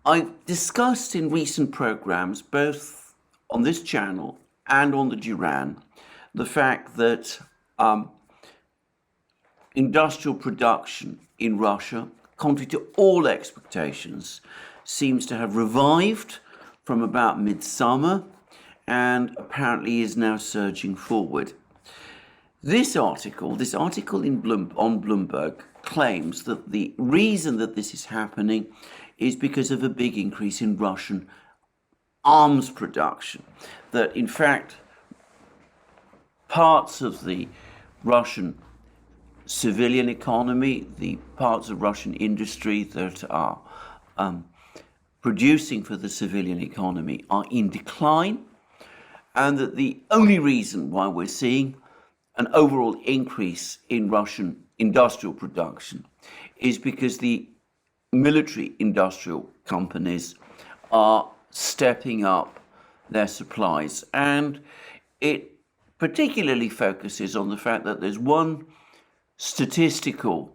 A: I've discussed in recent programs, both on this channel and on the Duran, the fact that industrial production in Russia, contrary to all expectations, seems to have revived from about midsummer and apparently is now surging forward. This article on Bloomberg claims that the reason that this is happening is because of a big increase in Russian arms production. That in fact, parts of the Russian civilian economy, the parts of Russian industry that are producing for the civilian economy are in decline, and that the only reason why we're seeing an overall increase in Russian industrial production is because the military industrial companies are stepping up their supplies. And it particularly focuses on the fact that there's one statistical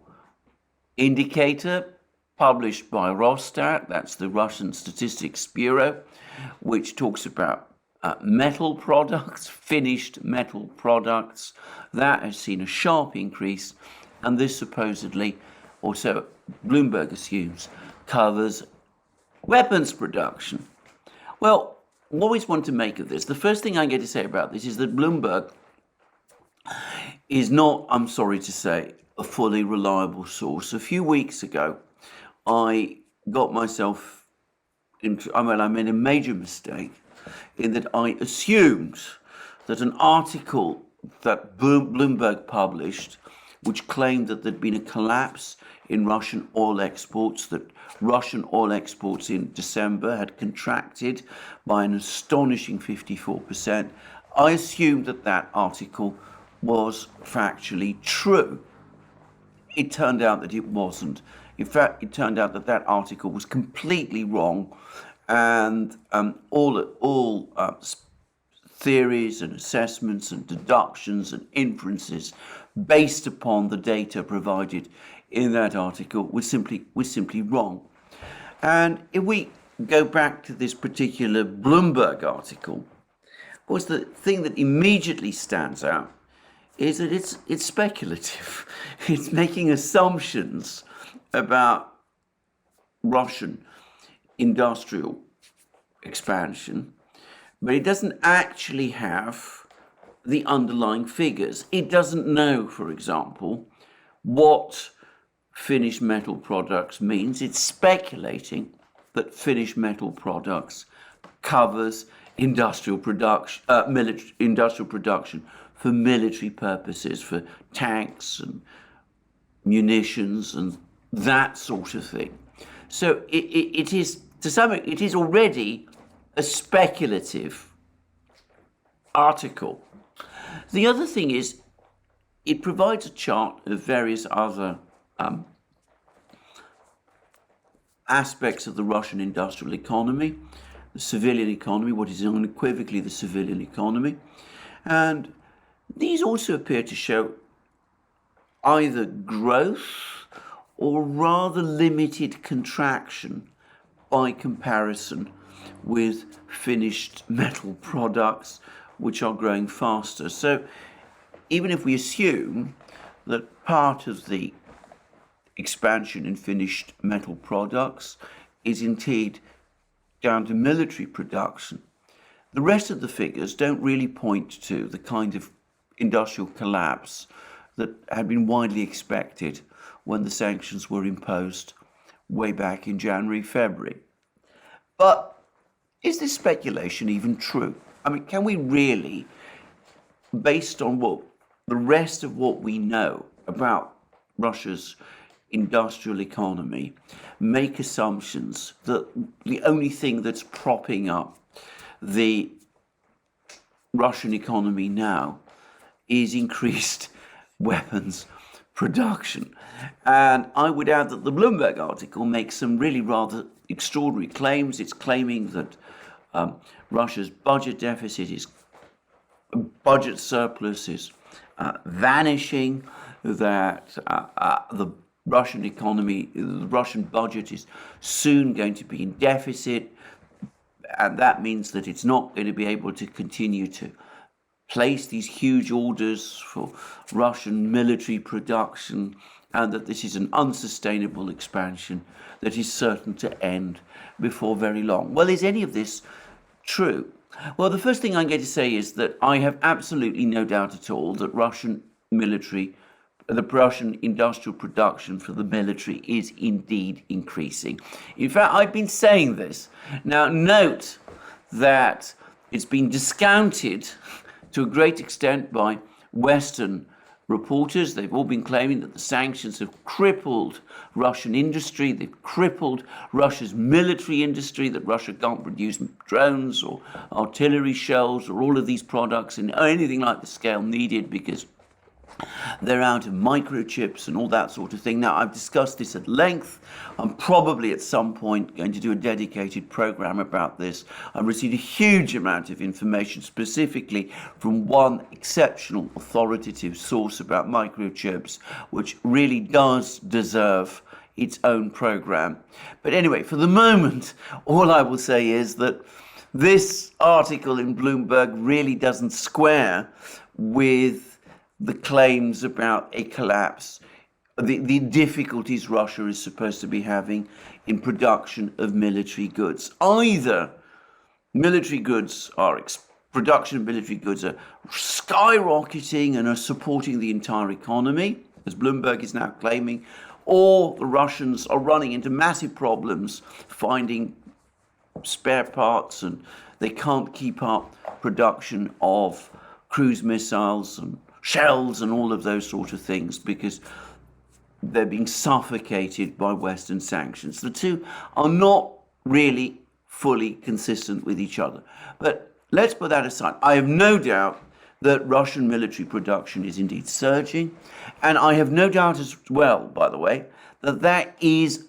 A: indicator published by Rosstat, that's the Russian Statistics Bureau, which talks about metal products, finished metal products. That has seen a sharp increase, and this supposedly, also Bloomberg assumes, covers weapons production. Well, what is one to make of this? The first thing I'm going to say about this is that Bloomberg is not, I'm sorry to say, a fully reliable source. A few weeks ago, I got myself into, I made a major mistake in that I assumed that an article that Bloomberg published, which claimed that there'd been a collapse in Russian oil exports, that Russian oil exports in December had contracted by an astonishing 54%. I assumed that that article was factually true. It turned out that it wasn't. In fact, it turned out that that article was completely wrong, and all theories and assessments and deductions and inferences based upon the data provided in that article was simply wrong. And if we go back to this particular Bloomberg article, of course, the thing that immediately stands out is that it's speculative. It's making assumptions about Russian industrial expansion, but it doesn't actually have the underlying figures. It doesn't know, for example, what finished metal products means. It's speculating that finished metal products covers industrial production, industrial production for military purposes, for tanks and munitions and that sort of thing. So it is, to some extent, it is already a speculative article. The other thing is, it provides a chart of various other aspects of the Russian industrial economy, the civilian economy, what is unequivocally the civilian economy. And these also appear to show either growth or rather limited contraction by comparison with finished metal products, which are growing faster. So even if we assume that part of the expansion in finished metal products is indeed down to military production, the rest of the figures don't really point to the kind of industrial collapse that had been widely expected when the sanctions were imposed way back in January, February. But is this speculation even true? I mean, can we really, based on what the rest of what we know about Russia's industrial economy, make assumptions that the only thing that's propping up the Russian economy now is increased weapons production? And I would add that the Bloomberg article makes some really rather extraordinary claims. It's claiming that Russia's budget surplus is vanishing, that the Russian economy, the Russian budget is soon going to be in deficit, and that means that it's not going to be able to continue to place these huge orders for Russian military production, and that this is an unsustainable expansion that is certain to end before very long. Well, is any of this true? Well, the first thing I'm going to say is that I have absolutely no doubt at all that the Russian industrial production for the military is indeed increasing. In fact, I've been saying this. Now, note that it's been discounted to a great extent by Western reporters. They've all been claiming that the sanctions have crippled Russian industry, they've crippled Russia's military industry, that Russia can't produce drones or artillery shells or all of these products in anything like the scale needed because they're out of microchips and all that sort of thing. Now, I've discussed this at length. I'm probably at some point going to do a dedicated program about this. I've received a huge amount of information specifically from one exceptional authoritative source about microchips, which really does deserve its own program. But anyway, for the moment, all I will say is that this article in Bloomberg really doesn't square with the claims about a collapse, the difficulties Russia is supposed to be having in production of military goods. Either production of military goods are skyrocketing and are supporting the entire economy, as Bloomberg is now claiming, or the Russians are running into massive problems finding spare parts and they can't keep up production of cruise missiles and shells and all of those sort of things because they're being suffocated by Western sanctions. The two are not really fully consistent with each other. But let's put that aside. I have no doubt that Russian military production is indeed surging. And I have no doubt as well, by the way, that that is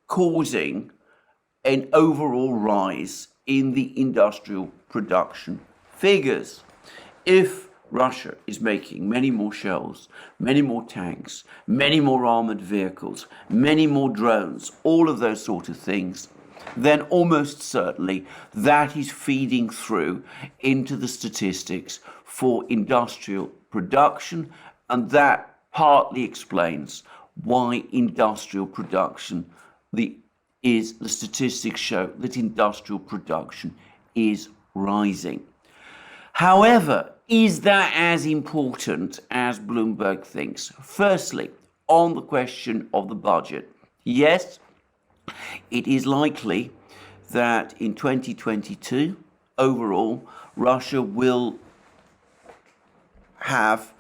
A: causing an overall rise in the industrial production figures. If Russia is making many more shells, many more tanks, many more armored vehicles, many more drones, all of those sort of things, then almost certainly that is feeding through into the statistics for industrial production, and that partly explains why industrial production, the statistics show that industrial production is rising. However, is that as important as Bloomberg thinks? Firstly, on the question of the budget, yes, it is likely that in 2022, overall, Russia will have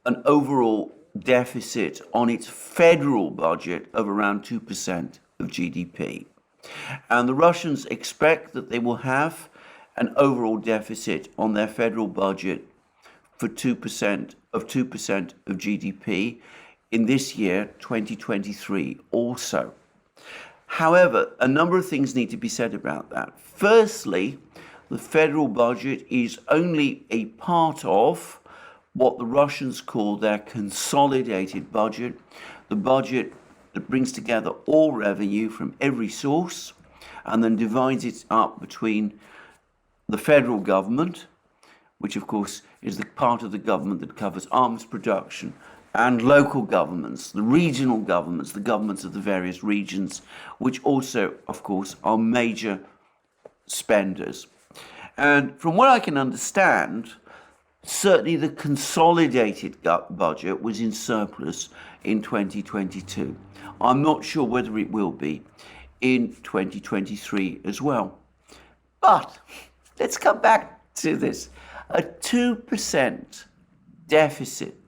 A: an overall deficit on its federal budget of around 2% of GDP. And the Russians expect that they will have an overall deficit on their federal budget for 2% of GDP in this year, 2023 also. However, a number of things need to be said about that. Firstly, the federal budget is only a part of what the Russians call their consolidated budget, the budget that brings together all revenue from every source and then divides it up between the federal government, which of course is the part of the government that covers arms production, and local governments, the regional governments, the governments of the various regions, which also, of course, are major spenders. And from what I can understand, certainly the consolidated budget was in surplus in 2022. I'm not sure whether it will be in 2023 as well. But let's come back to this. A 2% deficit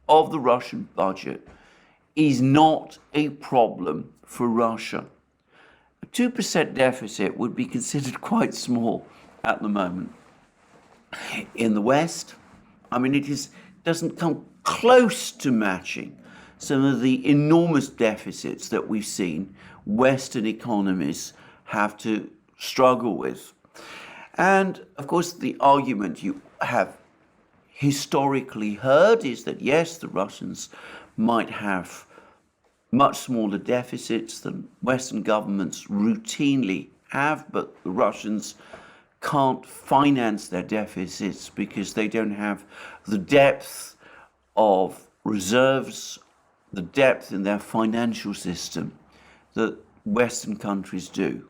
A: of the Russian budget is not a problem for Russia. A 2% deficit would be considered quite small at the moment. In the West, I mean, doesn't come close to matching some of the enormous deficits that we've seen Western economies have to struggle with. And of course, the argument you have historically heard is that yes, the Russians might have much smaller deficits than Western governments routinely have, but the Russians can't finance their deficits because they don't have the depth of reserves, the depth in their financial system that Western countries do.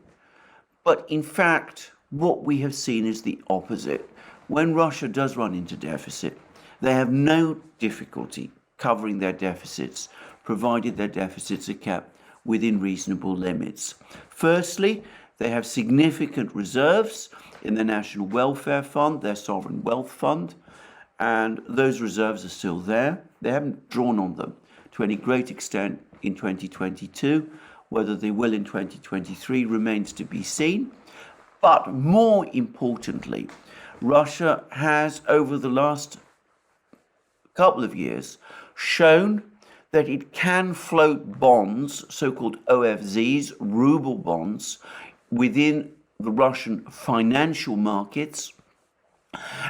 A: But in fact, what we have seen is the opposite. When Russia does run into deficit, they have no difficulty covering their deficits, provided their deficits are kept within reasonable limits. Firstly, they have significant reserves in the National Welfare Fund, their sovereign wealth fund, and those reserves are still there. They haven't drawn on them to any great extent in 2022. Whether they will in 2023 remains to be seen. But more importantly, Russia has, over the last couple of years, shown that it can float bonds, so-called OFZs, ruble bonds, within the Russian financial markets,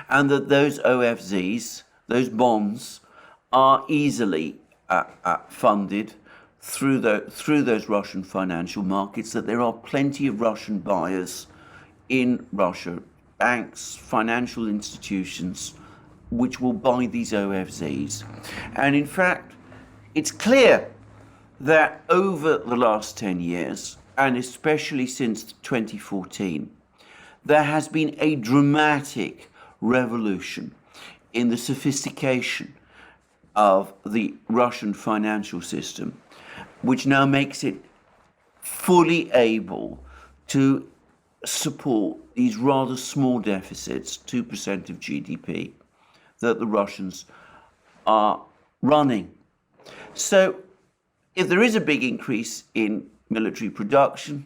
A: and that those OFZs, those bonds, are easily funded through those Russian financial markets, that there are plenty of Russian buyers in Russia, banks, financial institutions, which will buy these OFZs. And in fact, it's clear that over the last 10 years, and especially since 2014, there has been a dramatic revolution in the sophistication of the Russian financial system, which now makes it fully able to support these rather small deficits, 2% of GDP, that the Russians are running. So if there is a big increase in military production,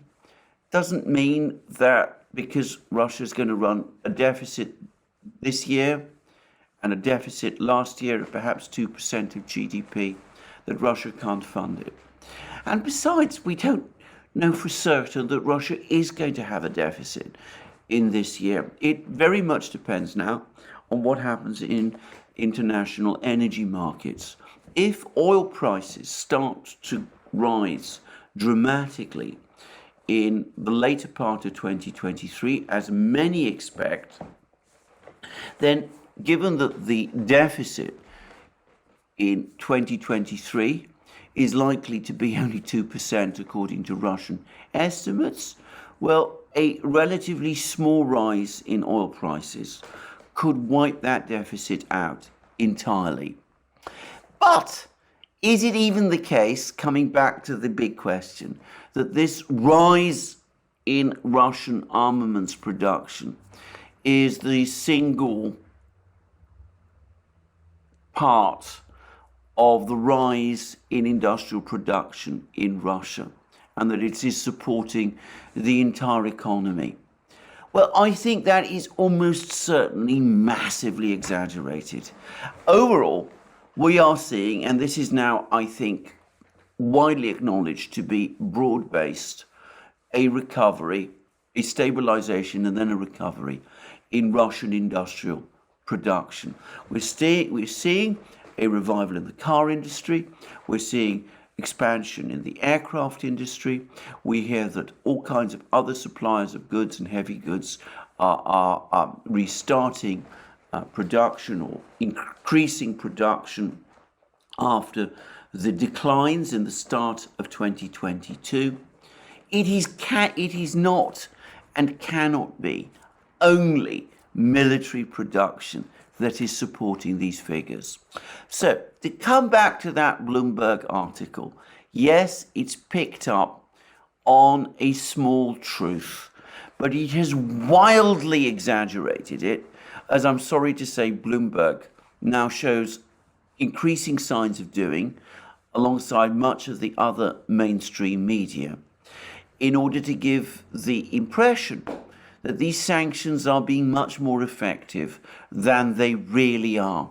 A: doesn't mean that because Russia is going to run a deficit this year and a deficit last year of perhaps 2% of GDP, that Russia can't fund it. And besides, we don't know for certain that Russia is going to have a deficit in this year. It very much depends now on what happens in international energy markets. If oil prices start to rise dramatically in the later part of 2023, as many expect, then given that the deficit in 2023 is likely to be only 2% according to Russian estimates, well, a relatively small rise in oil prices could wipe that deficit out entirely. But is it even the case, coming back to the big question, that this rise in Russian armaments production is the single part of the rise in industrial production in Russia, and that it is supporting the entire economy? Well, I think that is almost certainly massively exaggerated. Overall, we are seeing, and this is now, I think, widely acknowledged to be broad-based, a recovery, a stabilization, and then a recovery in Russian industrial production. We're seeing a revival in the car industry. We're seeing expansion in the aircraft industry. We hear that all kinds of other suppliers of goods and heavy goods are restarting production or increasing production after the declines in the start of 2022. It is not and cannot be only military production that is supporting these figures. So, to come back to that Bloomberg article, yes, it's picked up on a small truth, but it has wildly exaggerated it, as I'm sorry to say Bloomberg now shows increasing signs of doing, alongside much of the other mainstream media, in order to give the impression that these sanctions are being much more effective than they really are.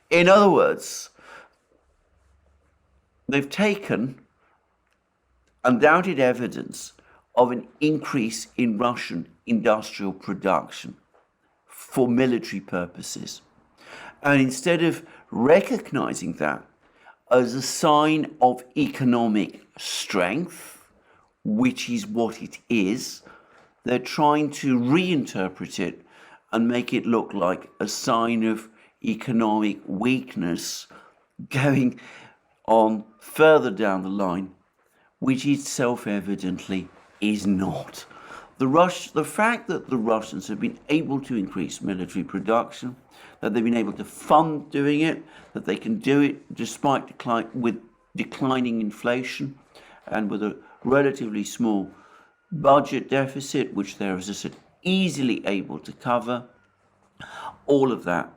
A: In other words, they've taken undoubted evidence of an increase in Russian industrial production for military purposes. And instead of recognizing that as a sign of economic strength, which is what it is, they're trying to reinterpret it and make it look like a sign of economic weakness going on further down the line, which it self-evidently is not. The fact that the Russians have been able to increase military production, that they've been able to fund doing it, that they can do it despite declining inflation and with a relatively small budget deficit, which they're, as I said, easily able to cover, all of that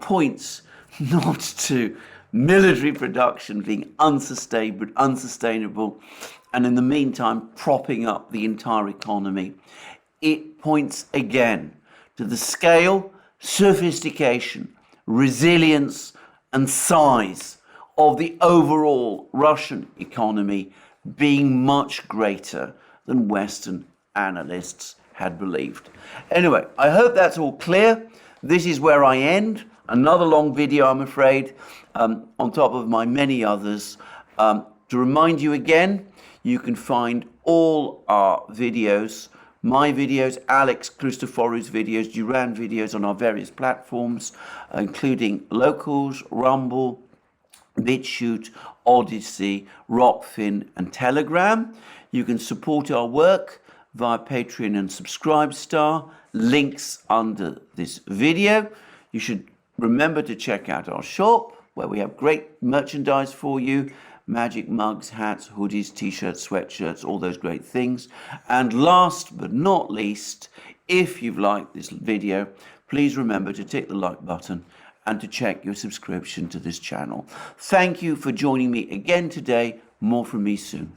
A: points not to military production being unsustainable, and in the meantime propping up the entire economy. It points again to the scale, sophistication, resilience, and size of the overall Russian economy being much greater than Western analysts had believed. Anyway, I hope that's all clear. This is where I end. Another long video, I'm afraid, on top of my many others. To remind you again, you can find all our videos, my videos, Alex Christophorou's videos, Duran videos on our various platforms, including Locals, Rumble, BitChute, ODYSEE, Rockfin, and Telegram. You can support our work via Patreon and Subscribestar. Links under this video. You should remember to check out our shop, where we have great merchandise for you. Magic mugs, hats, hoodies, t-shirts, sweatshirts, all those great things. And last but not least, if you've liked this video, please remember to tick the like button and to check your subscription to this channel. Thank you for joining me again today. More from me soon.